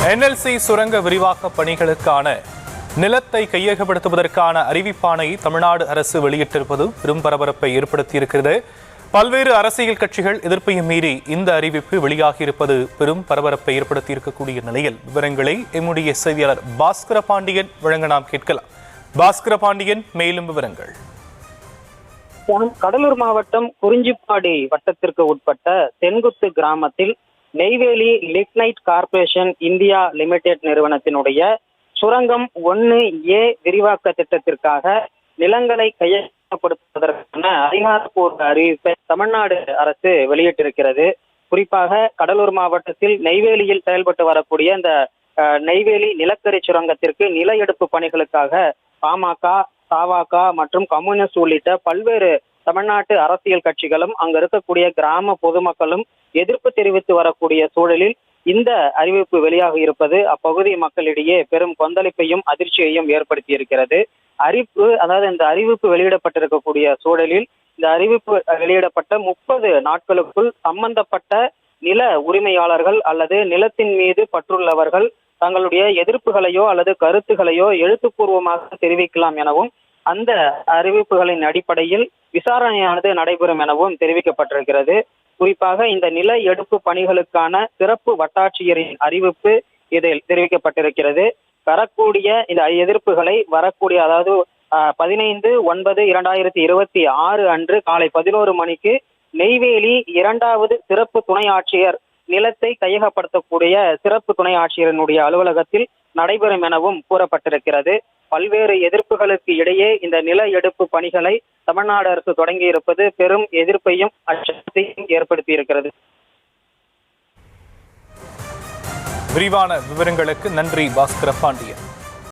NLC சுரங்க விரிவாக்க பணிகளுக்கான நிலத்தை கையகப்படுத்துவதற்கான அறிவிப்பானை தமிழ்நாடு அரசு வெளியிட்டிருப்பது பெரும் பரபரப்பை ஏற்படுத்தியிருக்கிறது. பல்வேறு அரசியல் கட்சிகள் எதிர்ப்பையும் மீறி இந்த அறிவிப்பு வெளியாகியிருப்பது பெரும் பரபரப்பை ஏற்படுத்தியிருக்கக்கூடிய நிலையில் விவரங்களை எம்முடைய செய்தியாளர் பாஸ்கர பாண்டியன் வழங்க நாம் கேட்கலாம். பாஸ்கர பாண்டியன், மேலும் விவரங்கள். கடலூர் மாவட்டம் குறிஞ்சிப்பாடி வட்டத்திற்கு உட்பட்ட தென்குத்து கிராமத்தில் Neyveli lignite corporation India limited நிறுவனத்தினுடைய சுரங்கம் 1A விரிவாக்க திட்டத்திற்காக நிலங்களை கையகப்படுத்துவதற்கான அதிகாரப்பூர்வ அறிவிப்பை தமிழ்நாடு அரசு வெளியிட்டிருக்கிறது. குறிப்பாக கடலூர் மாவட்டத்தில் நெய்வேலியில் செயல்பட்டு வரக்கூடிய இந்த நெய்வேலி நிலக்கரி சுரங்கத்திற்கு நில எடுப்பு பணிகளுக்காக பாமக, தவாக மற்றும் கம்யூனிஸ்ட் உள்ளிட்ட பல்வேறு தமிழ்நாட்டு அரசியல் கட்சிகளும் அங்க இருக்கக்கூடிய கிராம பொதுமக்களும் எதிர்ப்பு தெரிவித்து வரக்கூடிய சூழலில் இந்த அறிவிப்பு வெளியாக இருப்பது அப்பகுதி மக்களிடையே பெரும் கொந்தளிப்பையும் அதிர்ச்சியையும் ஏற்படுத்தி இருக்கிறது. இந்த அறிவிப்பு வெளியிடப்பட்டிருக்கக்கூடிய சூழலில் இந்த அறிவிப்பு வெளியிடப்பட்ட 30 நாட்களுக்குள் சம்பந்தப்பட்ட நில உரிமையாளர்கள் அல்லது நிலத்தின் மீது பற்றுள்ளவர்கள் தங்களுடைய எதிர்ப்புகளையோ அல்லது கருத்துகளையோ எழுத்துப்பூர்வமாக தெரிவிக்கலாம் எனவும் அந்த அறிவிப்புகளின் அடிப்படையில் விசாரணையானது நடைபெறும் எனவும் தெரிவிக்கப்பட்டிருக்கிறது. குறிப்பாக இந்த நில எடுப்பு பணிகளுக்கான சிறப்பு வட்டாட்சியரின் அறிவிப்பு இதில் தெரிவிக்கப்பட்டிருக்கிறது. வரக்கூடிய இந்த எதிர்ப்புகளை வரக்கூடிய 15/9/2026 அன்று காலை 11 மணிக்கு நெய்வேலி 2வது சிறப்பு துணை ஆட்சியர் நிலத்தை கையகப்படுத்தக்கூடிய சிறப்பு துணை ஆட்சியரினுடைய அலுவலகத்தில் நடைபெறும் எனவும் கூறப்பட்டிருக்கிறது. பல்வேறு எதிர்ப்புகளுக்கு இடையே இந்த நில எடுப்பு பணிகளை தமிழ்நாடு அரசு தொடங்கி இருப்பது பெரும் எதிர்ப்பையும் அச்சத்தையும் ஏற்படுத்தி இருக்கிறது. விரிவான விவரங்களுக்கு நன்றி பாஸ்கர பாண்டியன்.